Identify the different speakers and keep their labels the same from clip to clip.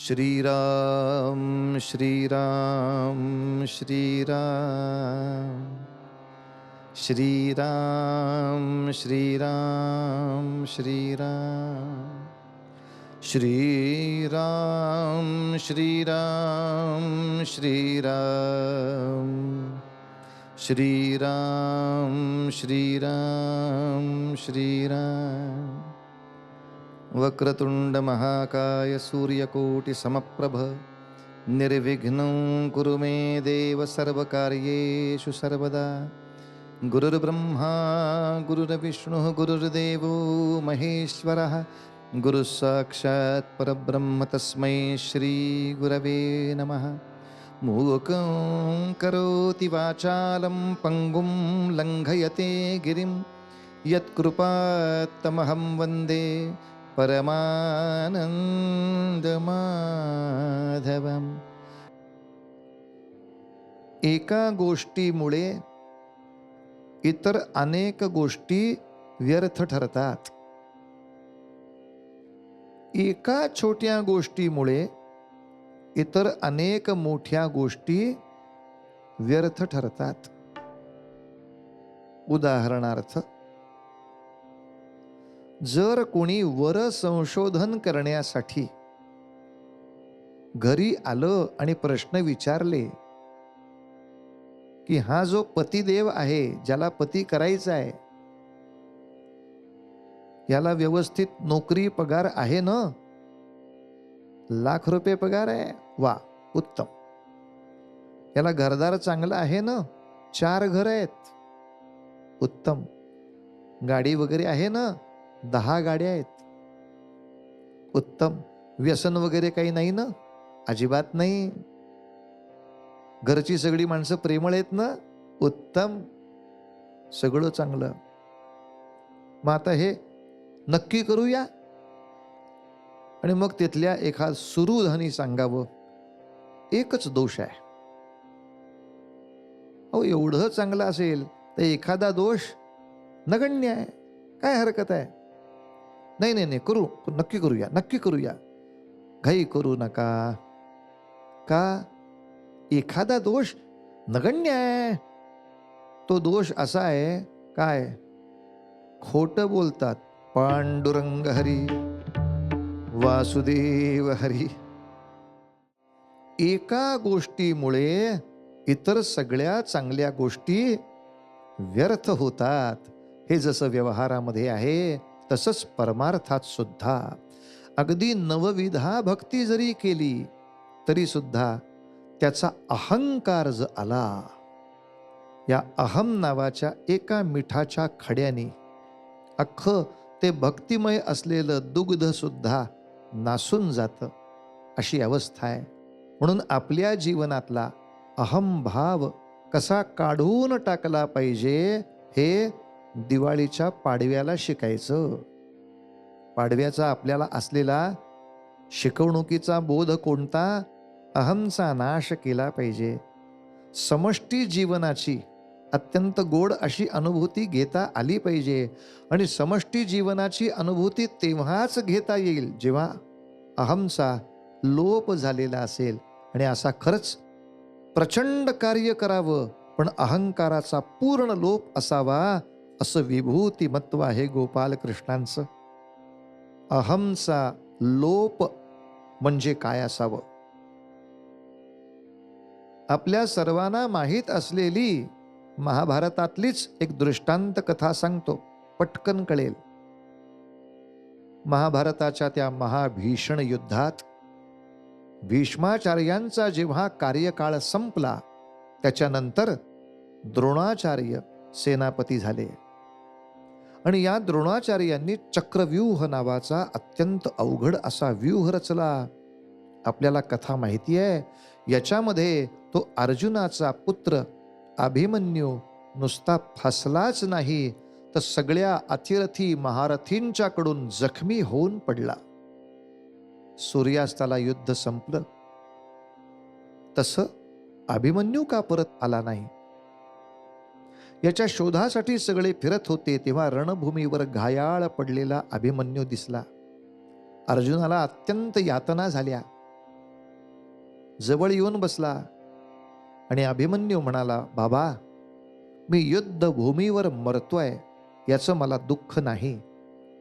Speaker 1: श्रीराम श्रीराम श्रीराम श्रीराम श्रीराम श्रीराम श्रीराम श्रीराम श्रीराम श्रीराम श्रीराम श्रीराम वक्रतुंड महाकाय सूर्यकोटि समप्रभ निर्विघ्नं कुरु मे देव सर्वकार्येषु सर्वदा। गुरुर्ब्रह्मा गुरुर्विष्णुः गुरुर्देवो महेश्वरः गुरुसाक्षात् परब्रह्म तस्मै श्री गुरवे नमः। मूकं करोति वाचालं पङ्गुं लङ्घयते गिरिं यत्कृपात्तमहं वन्दे परमानंदमाधवम्। एका गोष्टीमुळे इतर अनेक गोष्टी व्यर्थ ठरतात. एका छोट्या गोष्टीमुळे इतर अनेक मोठ्या गोष्टी व्यर्थ ठरतात. उदाहरणार्थ, जर कोणी वर संशोधन करण्यासाठी घरी आलं आणि प्रश्न विचारले की हा जो पतिदेव आहे, ज्याला पती करायचा आहे, याला व्यवस्थित नोकरी पगार आहे ना? लाख रुपये पगार आहे, वा उत्तम. याला घरदार चांगला आहे ना? 4 घर आहेत, उत्तम. गाडी वगैरे आहे ना? 10 गाड्या आहेत, उत्तम. व्यसन वगैरे काही नाही ना? अजिबात नाही. घरची सगळी माणसं प्रेमळ आहेत ना? उत्तम. सगळं चांगलं. मग आता हे नक्की करूया आणि मग तिथल्या एखाद सुरुधानी सांगावं, एकच दोष आहे. अहो, एवढं चांगलं असेल तर एखादा दोष नगण्य आहे, काय हरकत आहे? नाही नाही नाही, करू, नक्की करूया, नक्की करूया. घाई करू नका. का? एखादा दोष नगण्य आहे. तो दोष असा आहे, काय? खोटं बोलतात. पांडुरंग हरी वासुदेव हरी. एका गोष्टीमुळे इतर सगळ्या चांगल्या गोष्टी व्यर्थ होतात. हे जसं व्यवहारामध्ये आहे तसंच परमार्थात सुद्धा. अगदी नवविधा भक्ती जरी केली तरी सुद्धा त्याचा अहंकार जर आला, या अहम नावाच्या एका मिठाच्या खड्याने अख्खं ते भक्तिमय असलेलं दुग्ध सुद्धा नासून जातं. अशी अवस्था आहे. म्हणून आपल्या जीवनातला अहमभाव कसा काढून टाकला पाहिजे, हे दिवाळीच्या पाडव्याला शिकायचं. पाडव्याचा आपल्याला असलेला शिकवणुकीचा बोध कोणता? अहमचा नाश केला पाहिजे. समष्टी जीवनाची अत्यंत गोड अशी अनुभूती घेता आली पाहिजे. आणि समष्टी जीवनाची अनुभूती तेव्हाच घेता येईल जेव्हा अहमचा लोप झालेला असेल. आणि असा खरंच प्रचंड कार्य करावं, पण अहंकाराचा पूर्ण लोप असावा, असं विभूतिमत्व आहे गोपाल कृष्णांचं. अहमचा लोप म्हणजे काय असावं? आपल्या सर्वांना माहीत असलेली महाभारतातलीच एक दृष्टांत कथा सांगतो, पटकन कळेल. महाभारताच्या त्या महाभीषण युद्धात भीष्माचार्यांचा जेव्हा कार्यकाळ संपला, त्याच्यानंतर द्रोणाचार्य सेनापती झाले. आणि या द्रोणाचार्यांनी चक्रव्यूह नावाचा अत्यंत अवघड असा व्यूह रचला. आपल्याला कथा माहिती आहे. याच्यामध्ये तो अर्जुनाचा पुत्र अभिमन्यू नुसता फसलाच नाही, तर सगळ्या अतिरथी महारथींच्याकडून जखमी होऊन पडला. सूर्यास्ताला युद्ध संपलं. तसं अभिमन्यू का परत आला नाही, याच्या शोधासाठी सगळे फिरत होते. तेव्हा रणभूमीवर घायाळ पडलेला अभिमन्यू दिसला. अर्जुनाला अत्यंत यातना झाल्या. जवळ येऊन बसला आणि अभिमन्यू म्हणाला, बाबा, मी युद्धभूमीवर मरतोय याचं मला दुःख नाही,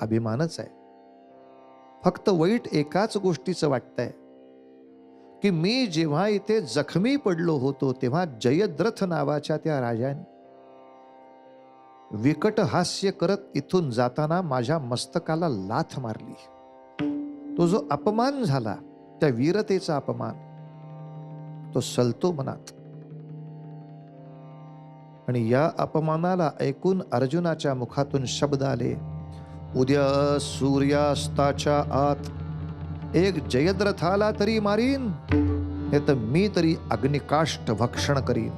Speaker 1: अभिमानच आहे. फक्त वाईट एकाच गोष्टीचं वाटतंय की मी जेव्हा इथे जखमी पडलो होतो तेव्हा जयद्रथ नावाच्या त्या राजाने विकट हास्य करत इथून जाताना माझ्या मस्तकाला लाथ मारली. तो जो अपमान झाला, त्या वीरतेचा अपमान, तो सलतो मनात. आणि या अपमानाला ऐकून अर्जुनाच्या मुखातून शब्द आले, उद्या सूर्यास्ताच्या आत एक जयद्रथाला तरी मारीन, हे तर मी तरी अग्निकाष्ठ भक्षण करीन.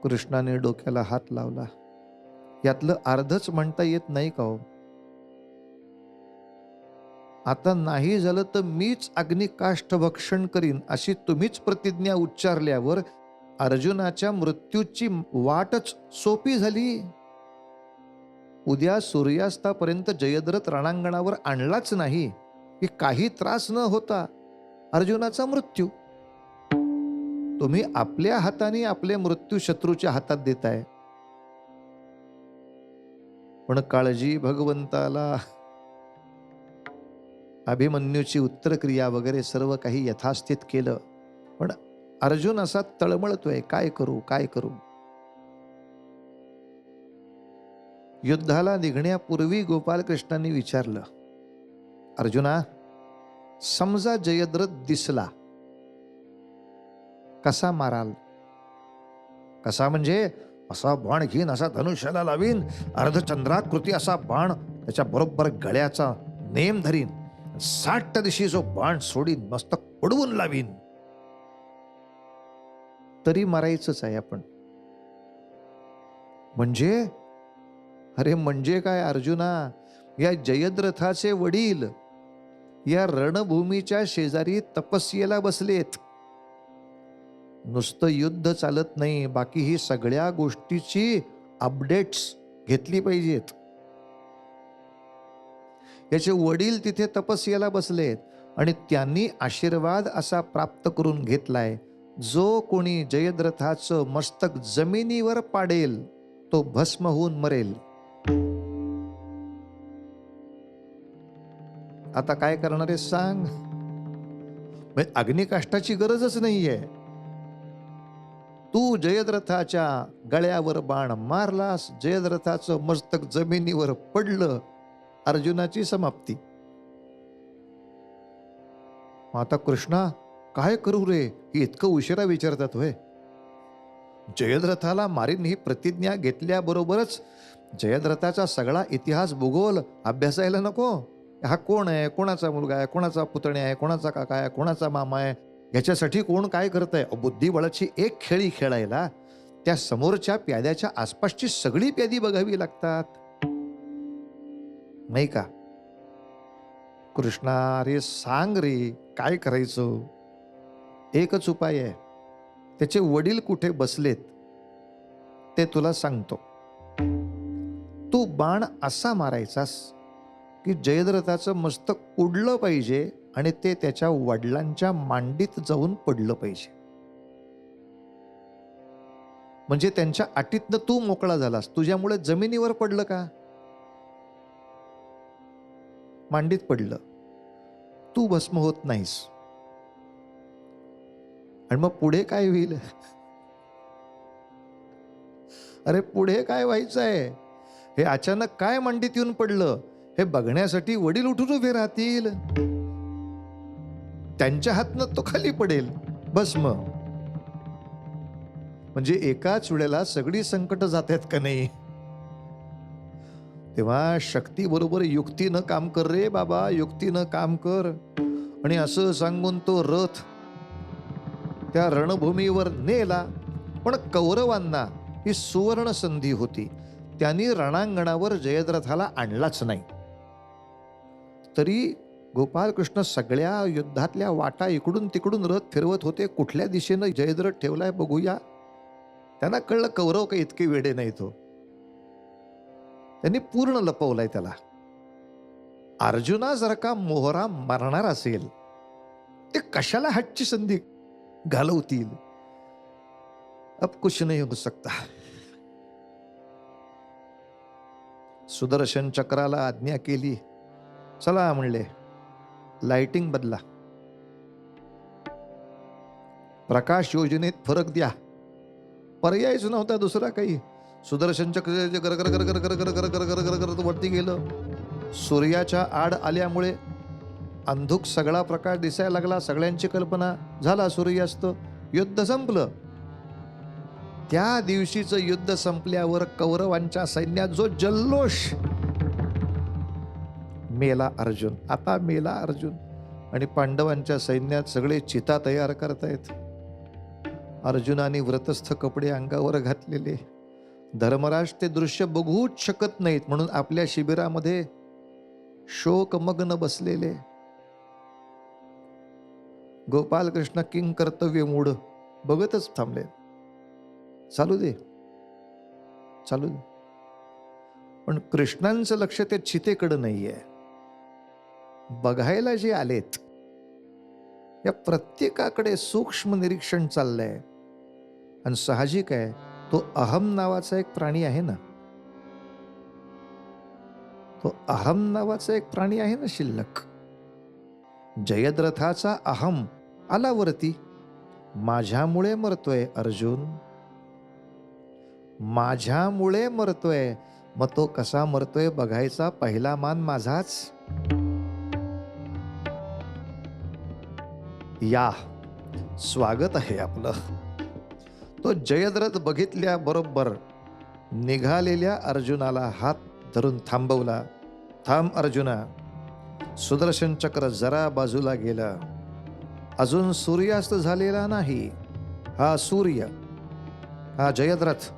Speaker 1: कृष्णाने डोक्याला हात लावला. यातलं अर्धच म्हणता येत नाही का हो? आता नाही झालं तर मीच अग्निकाष्ठ भक्षण करीन अशी तुम्हीच प्रतिज्ञा उच्चारल्यावर अर्जुनाच्या मृत्यूची वाटच सोपी झाली. उद्या सूर्यास्तापर्यंत जयद्रथ रणांगणावर आणलाच नाही की काही त्रास न होता अर्जुनाचा मृत्यू. तुम्ही आपल्या हाताने आपले मृत्यू शत्रूच्या हातात देताय. पण काळजी भगवंताला. अभिमन्यूची उत्तरक्रिया वगैरे सर्व काही यथास्थित केलं, पण अर्जुन असा तळमळतोय, काय करू काय करू. युद्धाला निघण्यापूर्वी गोपालकृष्णांनी विचारलं, अर्जुना, समजा जयद्रथ दिसला, कसा माराल? कसा म्हणजे असा बाण घेईन, असा धनुष्याला लावीन, अर्धचंद्राकृती असा बाण त्याच्या बरोबर गळ्याचा नेम धरीन, 60 दिवशी जो बाण सोडीन, मस्तक उडवून लावीन. तरी मारायचंच आहे आपण. म्हणजे अरे म्हणजे काय अर्जुना, या जयद्रथाचे वडील या रणभूमीच्या शेजारी तपस्येला बसलेत. नुसतं युद्ध चालत नाही, बाकी ही सगळ्या गोष्टीची अपडेट्स घेतली पाहिजेत. याचे वडील तिथे तपस्येला बसलेत आणि त्यांनी आशीर्वाद असा प्राप्त करून घेतलाय, जो कोणी जयद्रथाचं मस्तक जमिनीवर पाडेल तो भस्म होऊन मरेल. आता काय करणार आहे सांग? अग्निकाष्ठाची गरजच नाहीये. तू जयद्रथाच्या गळ्यावर बाण मारलास, जयद्रथाचं मस्तक जमिनीवर पडलं, अर्जुनाची समाप्ती. आता कृष्णा काय करू रे, ही इतकं उशिरा विचारतात होय? जयद्रथाला मारीन ही प्रतिज्ञा घेतल्याबरोबरच जयद्रथाचा सगळा इतिहास भूगोल अभ्यासायला नको? हा कोण आहे, कोणाचा मुलगा आहे, कोणाचा पुतण्या आहे, कोणाचा काका आहे, कोणाचा मामा आहे, याच्यासाठी कोण काय करत आहे? बुद्धिबळाची एक खेळी खेळायला त्या समोरच्या प्याद्याच्या आसपासची सगळी प्यादी बघावी लागतात, नाही का? कृष्णा, अरे सांग रे, काय करायचं? एकच उपाय आहे. त्याचे वडील कुठे बसलेत ते तुला सांगतो. तू बाण असा मारायचास की जयद्रथाचं मस्तक उडलं पाहिजे आणि ते त्याच्या वडिलांच्या मांडीत जाऊन पडलं पाहिजे. म्हणजे त्यांच्या अटीतनं तू मोकळा झालास. तुझ्यामुळे जमिनीवर पडलं का? मांडीत पडलं. तू भस्म होत नाहीस. आणि मग पुढे काय होईल? अरे पुढे काय व्हायचं आहे? हे अचानक काय मांडीत येऊन पडलं हे बघण्यासाठी वडील उठून उभे राहतील. त्यांच्या हातनं तो खाली पडेल, भस्म. म्हणजे एकाच वेळेला सगळी संकट जातात का नाही? तेव्हा शक्ती बरोबर युक्तीनं काम कर रे बाबा, युक्तीनं काम कर. आणि असं सांगून तो रथ त्या रणभूमीवर नेला. पण कौरवांना ही सुवर्ण संधी होती. त्यांनी रणांगणावर जयद्रथाला आणलाच नाही. तरी गोपालकृष्ण सगळ्या युद्धातल्या वाटा इकडून तिकडून रथ फिरवत होते. कुठल्या दिशेनं जयद्रथ ठेवलाय बघूया. त्यांना कळलं कौरव काही इतके वेडे नाही. तो त्यांनी पूर्ण लपवलाय त्याला. अर्जुना जर का मोहरा मारणार असेल ते कशाला हातची संधी घालवतील? अब कुछ नहीं हो सकता. सुदर्शन चक्राला आज्ञा केली, चला म्हणले लाइटिंग बदला, प्रकाश योजनेत फरक द्या. पर्यायच नव्हता दुसरा काही. सुदर्शन चक्र गर गर गर गर गर गर गर गर गर गर गर वरती गेलं. सूर्याच्या आड आल्यामुळे अंधुक सगळा प्रकाश दिसायला लागला. सगळ्यांची कल्पना झाला सूर्यास्त, युद्ध संपलं. त्या दिवशीचं युद्ध संपल्यावर कौरवांच्या सैन्यात जो जल्लोष, मेला अर्जुन, आता मेला अर्जुन. आणि पांडवांच्या सैन्यात सगळे चिता तयार करतायत. अर्जुनाने व्रतस्थ कपडे अंगावर घातलेले. धर्मराज ते दृश्य बघूच शकत नाहीत म्हणून आपल्या शिबिरामध्ये शोकमग्न बसलेले. गोपालकृष्ण किंग कर्तव्य मूढ बघतच थांबले. चालू दे चालू दे. पण कृष्णांचं लक्ष ते चितेकडे नाहीये. बघायला जे आलेत या प्रत्येकाकडे सूक्ष्म निरीक्षण चाललंय. आणि साहजिक आहे, तो अहम नावाचा एक प्राणी आहे ना, तो अहम नावाचा एक प्राणी आहे ना शिल्लक. जयद्रथाचा अहम आला वरती. माझ्यामुळे मरतोय अर्जुन, माझ्यामुळे मरतोय. मग तो कसा मरतोय बघायचा पहिला मान माझाच. या स्वागत आहे आपलं. तो जयद्रथ बघितल्या बरोबर निघालेल्या अर्जुनाला हात धरून थांबवला. थांब अर्जुना. सुदर्शन चक्र जरा बाजूला गेलं. अजून सूर्यास्त झालेला नाही. हा सूर्य, हा जयद्रथ,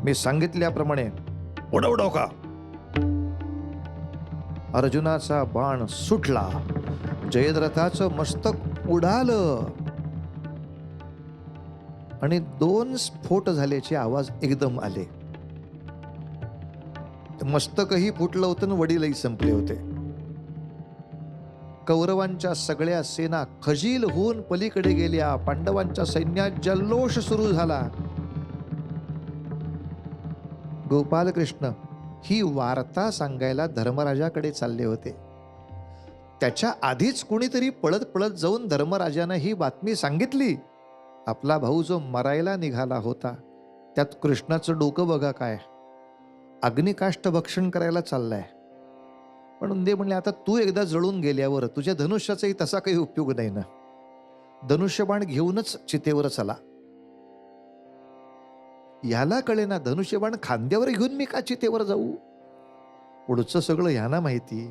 Speaker 1: मी सांगितल्याप्रमाणे उडव डोका. अर्जुनाचा बाण सुटला. जयद्रथाचं मस्तक उडालं आणि 2 स्फोट झाल्याचे आवाज एकदम आले. मस्तकही फुटलं होतं आणि वडीलही संपले होते. कौरवांच्या सगळ्या सेना खजील होऊन पलीकडे गेल्या. पांडवांच्या सैन्यात जल्लोष सुरू झाला. गोपालकृष्ण ही वार्ता सांगायला धर्मराजाकडे चालले होते. त्याच्या आधीच कुणीतरी पळत पळत जाऊन धर्मराजानं ही बातमी सांगितली. आपला भाऊ जो मरायला निघाला होता, त्यात कृष्णाचं डोकं बघा काय, अग्निकाष्ठ भक्षण करायला चाललाय. म्हणून ते म्हणले, आता तू एकदा जळून गेल्यावर तुझ्या धनुष्याचाही तसा काही उपयोग नाही ना. धनुष्यबाण घेऊनच चितेवर चला. ह्याला कळे ना, धनुष्यबाण खांद्यावर घेऊन मी का चितेवर जाऊ. पुढचं सगळं ह्याना माहिती.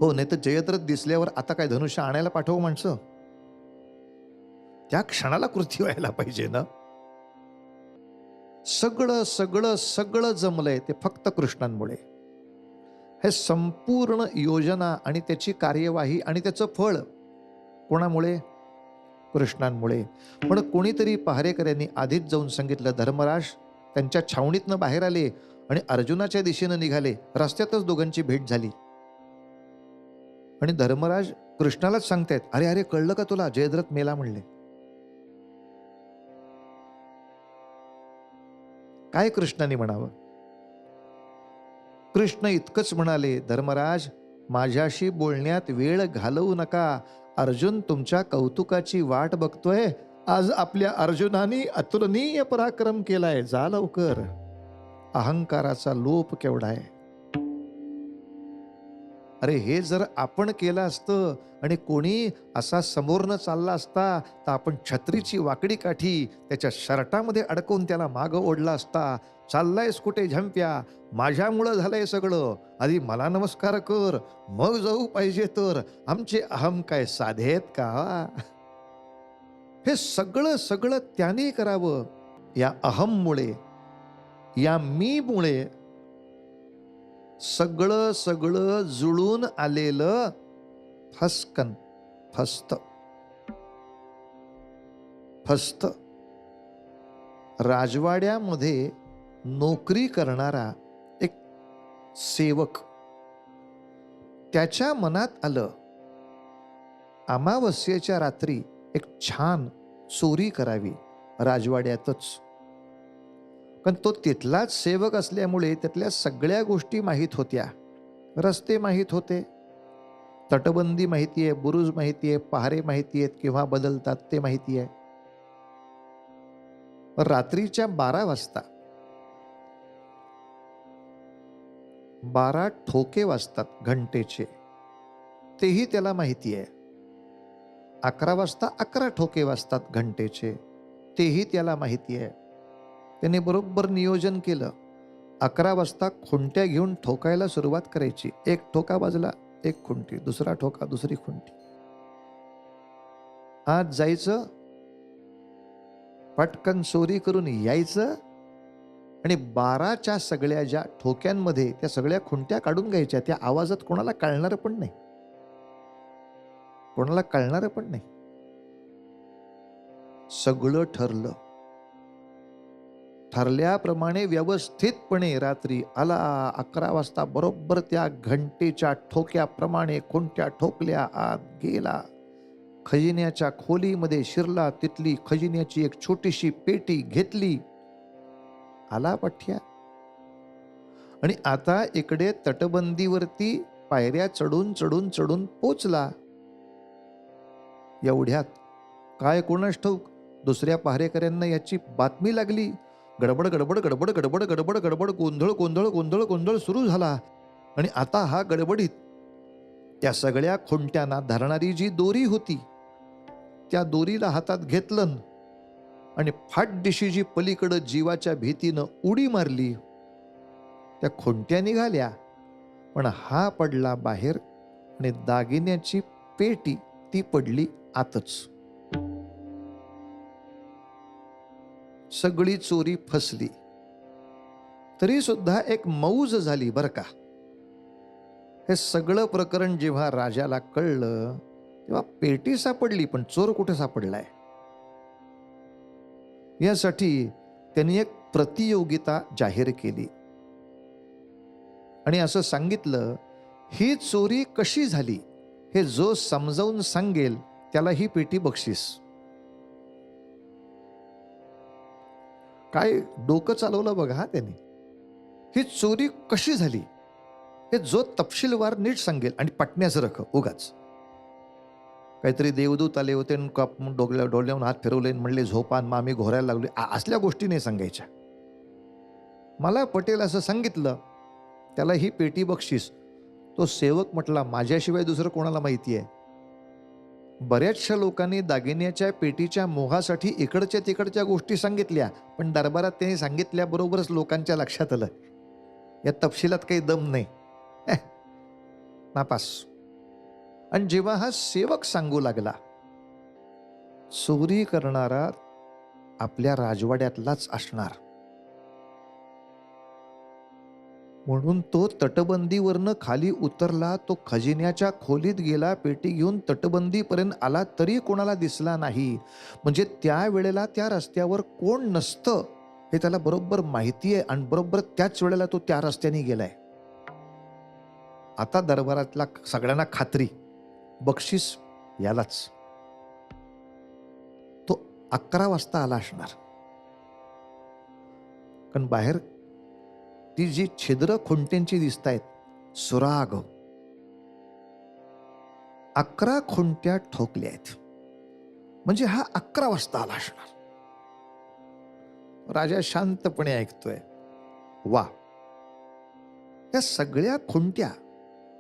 Speaker 1: हो, नाही तर जयद्रथ दिसल्यावर आता काय धनुष्य आणायला पाठवू माणसं. त्या क्षणाला कृती व्हायला पाहिजे ना. सगळं सगळं सगळं जमलंय ते फक्त कृष्णांमुळे. हे संपूर्ण योजना आणि त्याची कार्यवाही आणि त्याचं फळ कोणामुळे? कृष्णांमुळे. पण कोणीतरी पहारेकऱ्यांनी आधीच जाऊन सांगितलं. धर्मराज त्यांच्या छावणीतनं बाहेर आले आणि अर्जुनाच्या दिशेनं निघाले. रस्त्यातच दोघांची भेट झाली आणि धर्मराज कृष्णालाच सांगतायत, अरे अरे कळलं का तुला, जयद्रथ मेला म्हणले. काय कृष्णाने म्हणावं? कृष्ण इतकंच म्हणाले, धर्मराज माझ्याशी बोलण्यात वेळ घालवू नका. अर्जुन तुमच्या कौतुकाची वाट बघतोय. आज आपल्या अर्जुनाने अतुलनीय पराक्रम केलाय. जा लवकर. अहंकाराचा लोप केवढा आहे. अरे हे जर आपण केलं असतं आणि कोणी असा समोरनं चालला असता तर आपण छत्रीची वाकडी काठी त्याच्या शर्टामध्ये अडकवून त्याला मागं ओढला असता. चाललायस कुठे झंप्या, माझ्यामुळं झालंय सगळं, आधी मला नमस्कार कर, मग जाऊ पाहिजे तर. आमचे अहम काय साधे आहेत का? हे सगळं सगळं त्याने करावं. या अहममुळे, या मीमुळे सगळं सगळं जुळून आलेलं फसकन फस्त फस्त. राजवाड्यामध्ये नोकरी करणारा एक सेवक त्याच्या मनात आलं अमावस्येच्या रात्री एक छान चोरी करावी राजवाड्यातच. कारण तो तिथलाच सेवक असल्यामुळे त्यातल्या सगळ्या गोष्टी माहीत होत्या. रस्ते माहीत होते, तटबंदी माहिती आहे, बुरुज माहिती आहे, पहारे माहिती आहेत, केव्हा बदलतात ते माहिती आहे. रात्रीच्या 12 वाजता 12 ठोके वाजतात घंटेचे, तेही त्याला माहिती आहे. 11 वाजता 11 ठोके वाजतात घंटेचे, तेही त्याला माहिती आहे. त्याने बरोबर नियोजन केलं. 11 वाजता खुंट्या घेऊन ठोकायला सुरुवात करायची. एक ठोका वाजला, एक खुंटी, दुसरा ठोका, दुसरी खुंटी. आज जायचं, पटकन चोरी करून यायचं आणि 12च्या सगळ्या ज्या ठोक्यांमध्ये त्या सगळ्या खुंट्या काढून घ्यायच्या. त्या आवाजात कोणाला कळणार पण नाही, कोणाला कळणार पण नाही. सगळं ठरलं. ठरल्याप्रमाणे व्यवस्थितपणे रात्री आला. 11 वाजता बरोबर त्या घंटेच्या ठोक्याप्रमाणे खुंट्या ठोकल्या, आत गेला, खजिन्याच्या खोलीमध्ये शिरला, तिथली खजिन्याची एक छोटीशी पेटी घेतली, आला पठ्या. आणि आता इकडे तटबंदीवरती पायऱ्या चढून चढून चढून पोचला. एवढ्यात काय कोणास ठाऊक दुसऱ्या पहारेकऱ्यांना याची बातमी लागली. गडबड गडबड गडबड गडबड गडबड गडबड, गोंधळ गोंधळ गोंधळ गोंधळ सुरू झाला. आणि आता हा गडबडीत त्या सगळ्या खुंट्यांना धरणारी जी दोरी होती त्या दोरीला हातात घेतलं आणि फाटदिशी पलीकडं जीवाच्या भीतीनं उडी मारली. त्या खुंट्या निघाल्या, पण हा पडला बाहेर आणि दागिन्याची पेटी ती पडली आतच. सगळी चोरी फसली. तरी सुद्धा एक मौज झाली बरं का. हे सगळं प्रकरण जेव्हा राजाला कळलं तेव्हा पेटी सापडली, पण चोर कुठे सापडलाय यासाठी त्यांनी एक प्रतियोगिता जाहीर केली आणि असं सांगितलं, ही चोरी कशी झाली हे जो समजावून सांगेल त्याला ही पेटी बक्षीस. काय डोकं चालवलं बघा हा त्यांनी. ही चोरी कशी झाली हे जो तपशीलवार नीट सांगेल. आणि पटण्याचं रख उगाच काहीतरी देवदूत आले होते, डोळ्यावरून हात फिरवले, म्हणले झोपान, मग आम्ही घोरायला लागले, असल्या गोष्टी नाही सांगायच्या. मला पटेल असं सांगितलं, त्याला ही पेटी बक्षीस. तो सेवक म्हटला, माझ्याशिवाय दुसरं कोणाला माहिती आहे. बऱ्याचशा लोकांनी दागिन्याच्या पेटीच्या मोहासाठी इकडच्या तिकडच्या गोष्टी सांगितल्या, पण दरबारात त्यांनी सांगितल्याबरोबरच लोकांच्या लक्षात आलं या तपशिलात काही दम नाही, नापास. आणि जेव्हा हा सेवक सांगू लागला, चोरी करणारा आपल्या राजवाड्यातलाच असणार, म्हणून तो तटबंदीवरनं खाली उतरला, तो खजिन्याच्या खोलीत गेला, पेटी घेऊन तटबंदीपर्यंत आला, तरी कोणाला दिसला नाही. म्हणजे त्या वेळेला त्या रस्त्यावर कोण नसतं हे त्याला बरोबर माहिती आहे आणि बरोबर त्याच वेळेला तो त्या रस्त्याने गेलाय. आता दरबारातला सगळ्यांना खात्री, बक्षीस यालाच. तो 11 वाजता आला असणार, कारण बाहेर ती जी छिद्र खुंट्यांची दिसतायत सुराग, 11 खुंट्या ठोकल्या आहेत, म्हणजे हा 11 वाजता आला असणार. राजा शांतपणे ऐकतोय. वा, या सगळ्या खुंट्या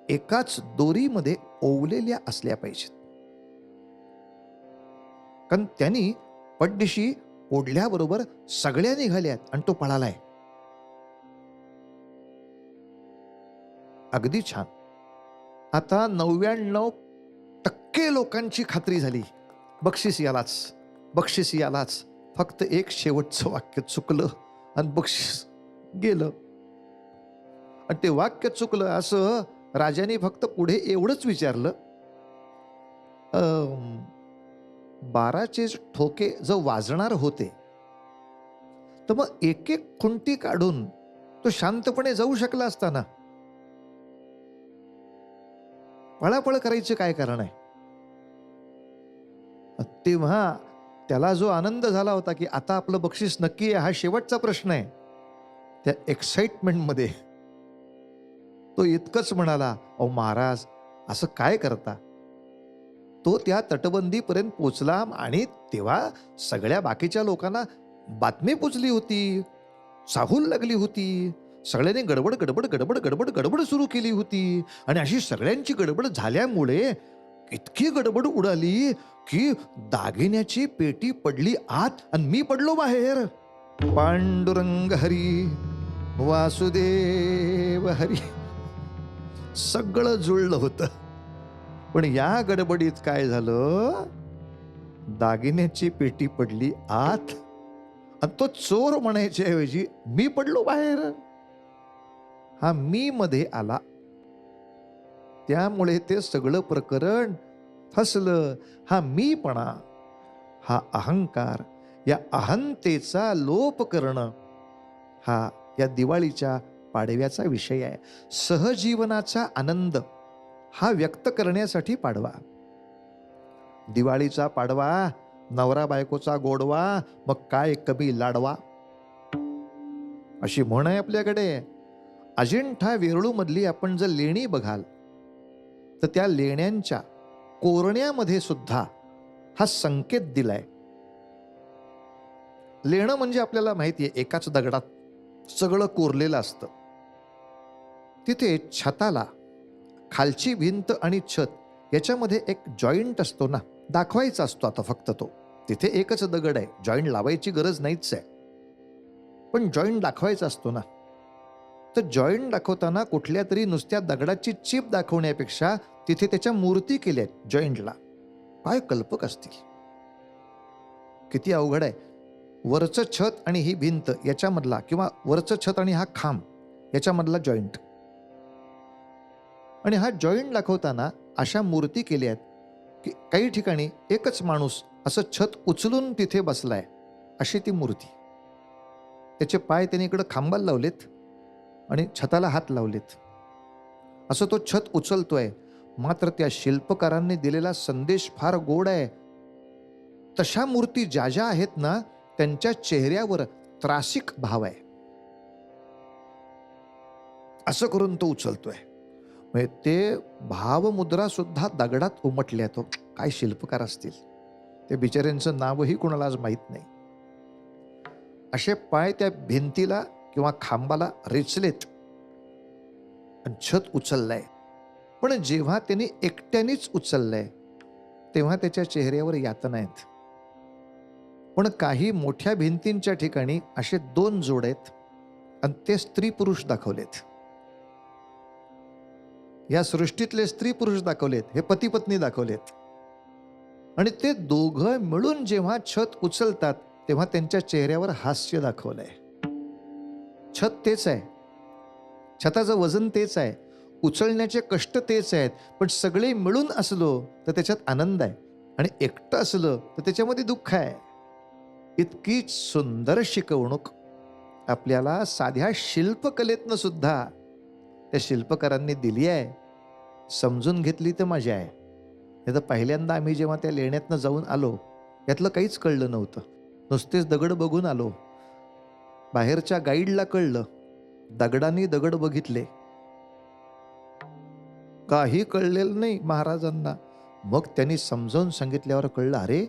Speaker 1: एकाच दोरीमध्ये ओवलेल्या असल्या पाहिजेत, कारण त्यांनी पटदिशी ओढल्याबरोबर सगळ्या निघाल्यात आणि तो पळालाय. अगदी छान. आता 99% लोकांची खात्री झाली, बक्षीस यालाच, बक्षीस यालाच. फक्त एक शेवटचं वाक्य चुकलं आणि बक्षीस गेलं. आणि ते वाक्य चुकलं असं राजाने फक्त पुढे एवढंच विचारलं, 12चे ठोके जर वाजणार होते तर मग एक एक खुंटी काढून तो शांतपणे जाऊ शकला असता ना. पळापळ करायचं काय कारण आहे? तेव्हा त्याला जो आनंद झाला होता की आता आपलं बक्षीस नक्की आहे, हा शेवटचा प्रश्न आहे, त्या एक्साइटमेंटमध्ये तो इतकंच म्हणाला, अहो महाराज असं काय करता? तो त्या तटबंदीपर्यंत पोचला आणि तेव्हा सगळ्या बाकीच्या लोकांना बातमी पोचली होती, चाहूल लागली होती. सगळ्यांनी गडबड गडबड गडबड गडबड गडबड सुरू केली होती आणि अशी सगळ्यांची गडबड झाल्यामुळे इतकी गडबड उडाली की दागिन्याची पेटी पडली आत आणि मी पडलो बाहेर. पांडुरंग हरी वासुदेव हरी सगळं जुळलं होतं. पण या गडबडीत काय झालं, दागिन्याची पेटी पडली आत आणि तो चोर म्हणायच्या ऐवजी मी पडलो बाहेर. हा मी मध्ये आला, त्यामुळे ते सगळं प्रकरण फसलं. हा मीपणा, हा अहंकार, या अहंतेचा लोप करणं हा या दिवाळीच्या पाडव्याचा विषय आहे. सहजीवनाचा आनंद हा व्यक्त करण्यासाठी पाडवा. दिवाळीचा पाडवा, नवरा बायकोचा गोडवा, मग काय कमी लाडवा, अशी म्हण आहे आपल्याकडे. अजिंठा वेरूळमधली आपण जर लेणी बघाल तर त्या लेण्यांच्या कोरण्यामध्ये सुद्धा हा संकेत दिलाय. लेणं म्हणजे आपल्याला माहिती आहे एकाच दगडात सगळं कोरलेलं असतं. तिथे छताला खालची भिंत आणि छत याच्यामध्ये एक जॉईंट असतो ना, दाखवायचा असतो आता फक्त तो. तिथे एकच दगड आहे, जॉईंट लावायची गरज नाहीच आहे, पण जॉईंट दाखवायचा असतो ना. तर जॉईंट दाखवताना कुठल्या तरी नुसत्या दगडाची चिप दाखवण्यापेक्षा तिथे त्याच्या मूर्ती केल्यात जॉईंटला. काय कल्पक असतील, किती अवघड आहे. वरचं छत आणि ही भिंत याच्यामधला, किंवा वरचं छत आणि हा खांब याच्यामधला जॉईंट, आणि हा जॉईंट दाखवताना अशा मूर्ती केल्या आहेत की काही ठिकाणी एकच माणूस असं छत उचलून तिथे बसलाय, अशी ती मूर्ती. त्याचे पाय त्याने इकडं खांबाला लावलेत आणि छताला हात लावलेत, असं तो छत उचलतोय. मात्र त्या शिल्पकारांनी दिलेला संदेश फार गोड आहे. तशा मूर्ती ज्या ज्या आहेत ना, त्यांच्या चेहऱ्यावर त्रासिक भाव आहे, असं करून तो उचलतोय. म्हणजे ते भावमुद्रा सुद्धा दगडात उमटल्या. तो काय शिल्पकार असतील, ते बिचाऱ्यांचं नावही कोणाला आज माहीत नाही. असे पाय त्या भिंतीला किंवा खांबाला रेचलेत आणि छत उचललंय. पण जेव्हा त्यांनी एकट्यानेच उचललंय तेव्हा त्याच्या चेहऱ्यावर यातना आहेत. पण काही मोठ्या भिंतींच्या ठिकाणी असे दोन जोड आहेत आणि ते स्त्री पुरुष दाखवलेत. या सृष्टीतले स्त्री पुरुष दाखवलेत, हे पती पत्नी दाखवलेत. आणि ते दोघं मिळून जेव्हा छत उचलतात तेव्हा त्यांच्या चेहऱ्यावर हास्य दाखवलंय. छत तेच आहे, छताचं वजन तेच आहे, उचलण्याचे कष्ट तेच आहेत, पण सगळे मिळून असलो तर त्याच्यात आनंद आहे आणि एकटं असलं तर त्याच्यामध्ये दुःख आहे. इतकी सुंदर शिकवणूक आपल्याला साध्या शिल्पकलेतनं सुद्धा त्या शिल्पकारांनी दिली आहे. समजून घेतली तर मजा आहे. नाही तर पहिल्यांदा आम्ही जेव्हा त्या लेण्यातनं जाऊन आलो, यातलं काहीच कळलं नव्हतं. नुसतेच दगड बघून आलो. बाहेरच्या गाईडला कळलं, दगडांनी दगड बघितले, काही कळलेलं नाही महाराजांना. मग त्यांनी समजावून सांगितल्यावर कळलं, अरे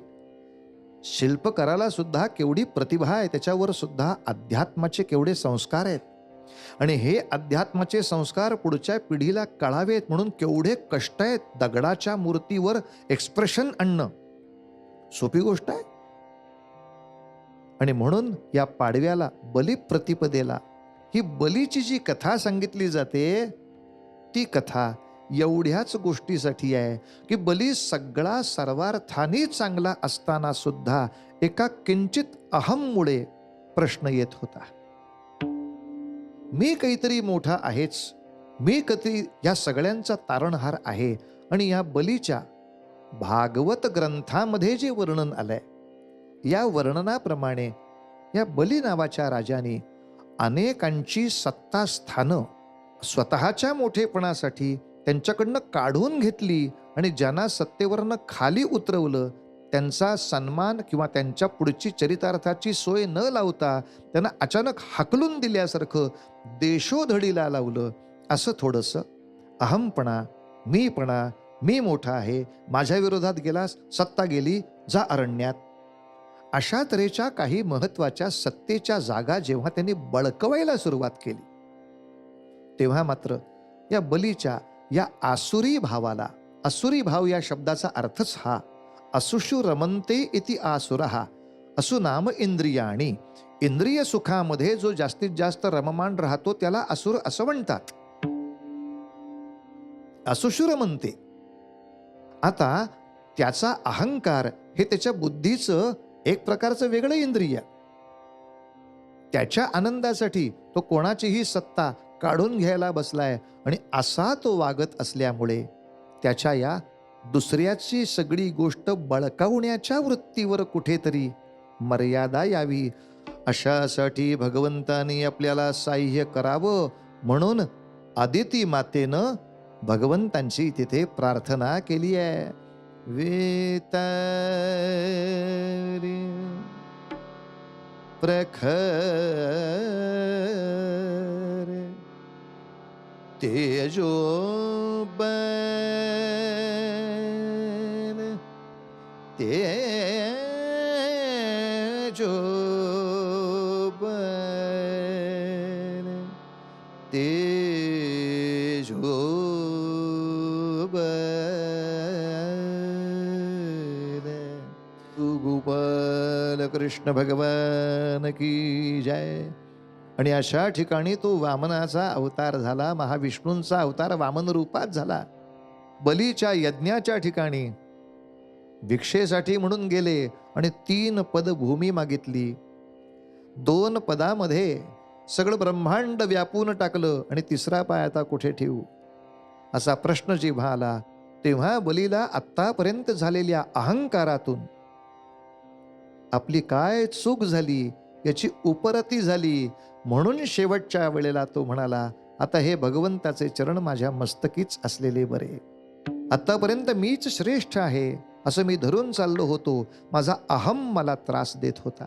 Speaker 1: शिल्पकाराला सुद्धा केवढी प्रतिभा आहे, त्याच्यावर सुद्धा अध्यात्माचे केवढे संस्कार आहेत आणि हे अध्यात्माचे संस्कार पुढच्या पिढीला कळावेत म्हणून केवढे कष्ट आहेत. दगडाच्या मूर्तीवर एक्सप्रेशन आणणं सोपी गोष्ट आहे. आणि म्हणून या पाडव्याला, बलिप्रतिपदेला, ही बलीची जी कथा सांगितली जाते ती कथा एवढ्याच गोष्टीसाठी आहे की बली सगळा सर्वार्थाने चांगला असताना सुद्धा एका किंचित अहममुळे प्रश्न येत होता. मी काहीतरी मोठा आहेच, मी कधी या सगळ्यांचा तारणहार आहे. आणि या बलीच्या भागवत ग्रंथामध्ये जे वर्णन आलंय, या वर्णनाप्रमाणे या बली नावाच्या राजाने अनेकांची सत्ता स्थानं स्वतःच्या मोठेपणासाठी त्यांच्याकडनं काढून घेतली आणि ज्यांना सत्तेवरनं खाली उतरवलं त्यांचा सन्मान किंवा त्यांच्या पुढची चरितार्थाची सोय न लावता त्यांना अचानक हाकलून दिल्यासारखं देशोधडीला लावलं. असं थोडंसं अहमपणा, मीपणा, मी मोठा आहे, माझ्या विरोधात गेलास, सत्ता गेली, जा अरण्यात, अशा तऱ्हेच्या काही महत्वाच्या सत्तेच्या जागा जेव्हा त्यांनी बळकवायला सुरुवात केली तेव्हा मात्र या बलीच्या या आसुरी भावाला, असुरी भाव या शब्दाचा अर्थच हा, असुषु रमन्ते इति आसुरः, असु नाम इंद्रियाणी, इंद्रिय सुखामध्ये जो जास्तीत जास्त रममान राहतो त्याला असुर असं म्हणतात. असुषु रमन्ते. आता त्याचा अहंकार हे त्याच्या बुद्धीचं एक प्रकारचं वेगळं इंद्रिय. त्याच्या आनंदासाठी तो कोणाचीही सत्ता काढून घ्यायला बसलाय आणि असा तो वागत असल्यामुळे त्याच्या या दुसऱ्याची सगळी गोष्ट बळकावण्याच्या वृत्तीवर कुठेतरी मर्यादा यावी, अशासाठी भगवंतानी आपल्याला साह्य करावं म्हणून आदिती मातेनं भगवंतांची तिथे प्रार्थना केली आहे. वेतारी प्रखर तेजो बन तेजो बन तेजो गोपाल कृष्ण भगवान की जय. आणि अशा ठिकाणी तो वामनाचा अवतार झाला, महाविष्णूंचा अवतार वामन रूपात झाला. बलीच्या यज्ञाच्या ठिकाणी भिक्षेसाठी म्हणून गेले आणि 3 पद भूमी मागितली. 2 पदामध्ये सगळं ब्रह्मांड व्यापून टाकलं आणि 3रा पाय आता कुठे ठेवू असा प्रश्न जेव्हा आला तेव्हा बलीला आत्तापर्यंत झालेल्या अहंकारातून आपली काय चूक झाली याची उपरती झाली. म्हणून शेवटच्या वेळेला तो म्हणाला, आता हे भगवंताचे चरण माझ्या मस्तकीच असलेले बरे. आतापर्यंत मीच श्रेष्ठ आहे असं मी धरून चाललो होतो, माझा अहम मला त्रास देत होता,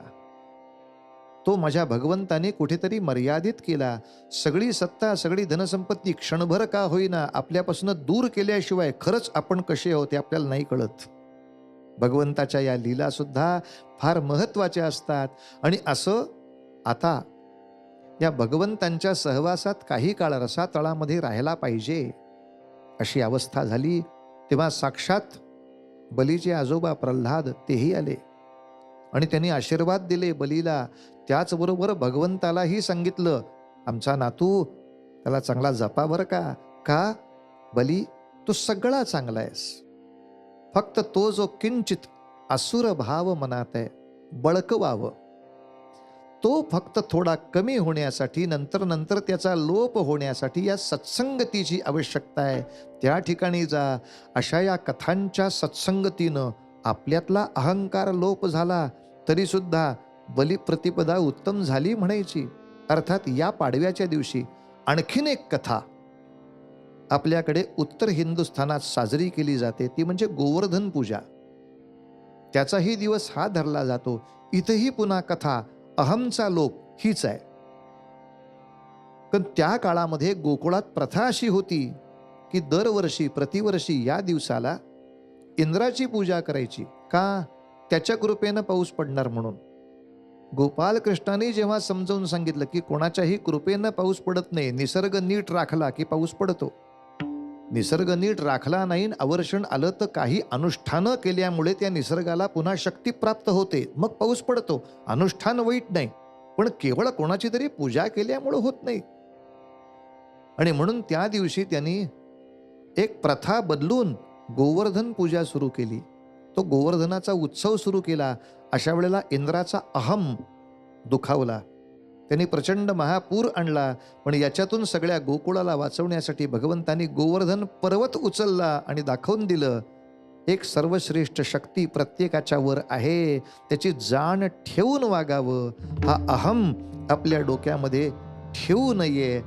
Speaker 1: तो माझ्या भगवंताने कुठेतरी मर्यादित केला. सगळी सत्ता, सगळी धनसंपत्ती क्षणभर का होईना आपल्यापासून दूर केल्याशिवाय खरंच आपण कसे आहोत हे आपल्याला नाही कळत. भगवंताच्या या लीला सुद्धा फार महत्वाच्या असतात. आणि असं आता या भगवंतांच्या सहवासात काही काळ रसातळामध्ये राहायला पाहिजे अशी अवस्था झाली. तेव्हा साक्षात बलीचे आजोबा प्रल्हाद तेही आले आणि त्यांनी आशीर्वाद दिले बलीला. त्याचबरोबर भगवंतालाही सांगितलं, आमचा नातू त्याला चांगला जपा बरं का. का बली, तू सगळा चांगला आहेस, फक्त तो जो किंचित असुर भाव मनात आहे बळकवावं, तो फक्त थोडा कमी होण्यासाठी, नंतर नंतर त्याचा लोप होण्यासाठी या सत्संगतीची आवश्यकता आहे. त्या ठिकाणी जा. अशा या कथांच्या सत्संगतीनं आपल्यातला अहंकार लोप झाला तरी सुद्धा बलिप्रतिपदा उत्तम झाली म्हणायची. अर्थात या पाडव्याच्या दिवशी आणखीन एक कथा आपल्याकडे उत्तर हिंदुस्थानात साजरी केली जाते, ती म्हणजे गोवर्धन पूजा. त्याचाही दिवस हा धरला जातो. इथेही पुन्हा कथा अहमचा लोप हीच आहे. पण त्या काळामध्ये गोकुळात प्रथा अशी होती की दरवर्षी प्रतिवर्षी या दिवसाला इंद्राची पूजा करायची. का? त्याच्या कृपेनं पाऊस पडणार म्हणून. गोपाल कृष्णाने जेव्हा समजावून सांगितलं की कोणाच्याही कृपेनं पाऊस पडत नाही, निसर्ग नीट राखला की पाऊस पडतो, निसर्ग नीट राखला नाही, अवर्षण आलं तर काही अनुष्ठानं केल्यामुळे त्या निसर्गाला पुन्हा शक्ती प्राप्त होते, मग पाऊस पडतो. अनुष्ठान वाईट नाही, पण केवळ कोणाची तरी पूजा केल्यामुळे होत नाही. आणि म्हणून त्या दिवशी त्यांनी एक प्रथा बदलून गोवर्धन पूजा सुरू केली. तो गोवर्धनाचा उत्सव सुरू केला. अशा वेळेला इंद्राचा अहम दुखावला, त्यांनी प्रचंड महापूर आणला. पण याच्यातून सगळ्या गोकुळाला वाचवण्यासाठी भगवंतांनी गोवर्धन पर्वत उचलला आणि दाखवून दिलं, एक सर्वश्रेष्ठ शक्ती प्रत्येकाच्या वर आहे, त्याची जाण ठेवून वागावं, हा अहम आपल्या डोक्यामध्ये ठेवू नये.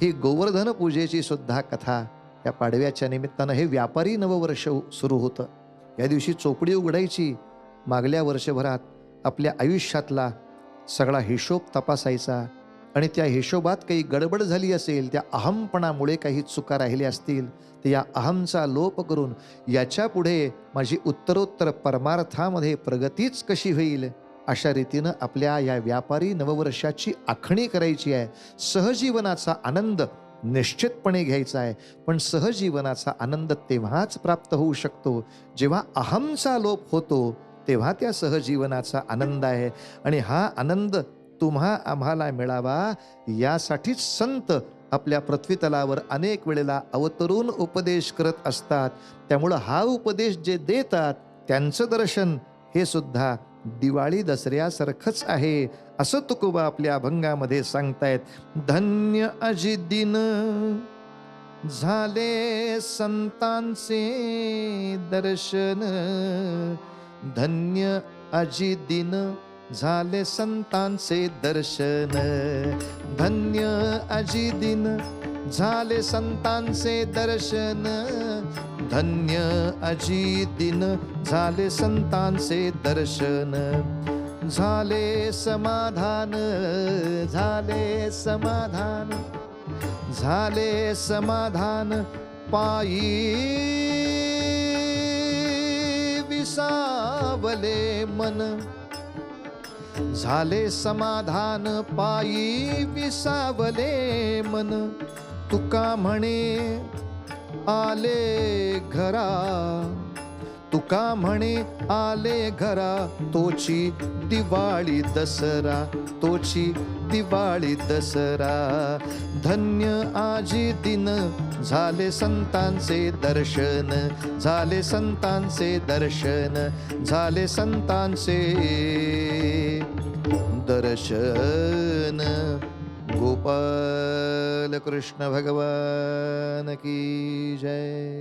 Speaker 1: ही गोवर्धन पूजेची सुद्धा कथा या पाडव्याच्या निमित्तानं हे व्यापारी नववर्ष सुरू होतं. या दिवशी चोपडी उघडायची, मागल्या वर्षभरात आपल्या आयुष्यातला सगळा हिशोब तपासायचा आणि त्या हिशोबात काही गडबड झाली असेल, त्या अहमपणामुळे काही चुका राहिल्या असतील तर या अहमचा लोप करून याच्या पुढे माझी उत्तरोत्तर परमार्थामध्ये प्रगतीच कशी होईल, अशा रीतीनं आपल्या या व्यापारी नववर्षाची आखणी करायची आहे. सहजीवनाचा आनंद निश्चितपणे घ्यायचा आहे, पण सहजीवनाचा आनंद तेव्हाच प्राप्त होऊ शकतो जेव्हा अहमचा लोप होतो, तेव्हा त्या सहजीवनाचा आनंद आहे. आणि हा आनंद तुम्हा आम्हाला मिळावा यासाठीच संत आपल्या पृथ्वीतलावर अनेक वेळेला अवतरून उपदेश करत असतात. त्यामुळं हा उपदेश जे देतात त्यांचं दर्शन हे सुद्धा दिवाळी दसऱ्यासारखंच आहे, असं तुकोबा आपल्या अभंगामध्ये सांगतायत. धन्य अजी दिन झाले संतांचे दर्शन, धन्य अजी दिन झाले संतांचे दर्शन, धन्य अजी दिन झाले संतांचे दर्शन, धन्य अजी दिन झाले संतांचे दर्शन, झाले समाधान, झाले समाधान, झाले समाधान पायी विसावले मन, झाले समाधान पायी विसावले मन, तुका म्हणे आले घरा, तुका म्हणे आले घरा, तोची दिवाळी दसरा, तोची दिवाळी दसरा, धन्य आजी दिन झाले संतांचे दर्शन, झाले संतांचे दर्शन, झाले संतांचे दर्शन. गोपाल कृष्ण भगवान की जय.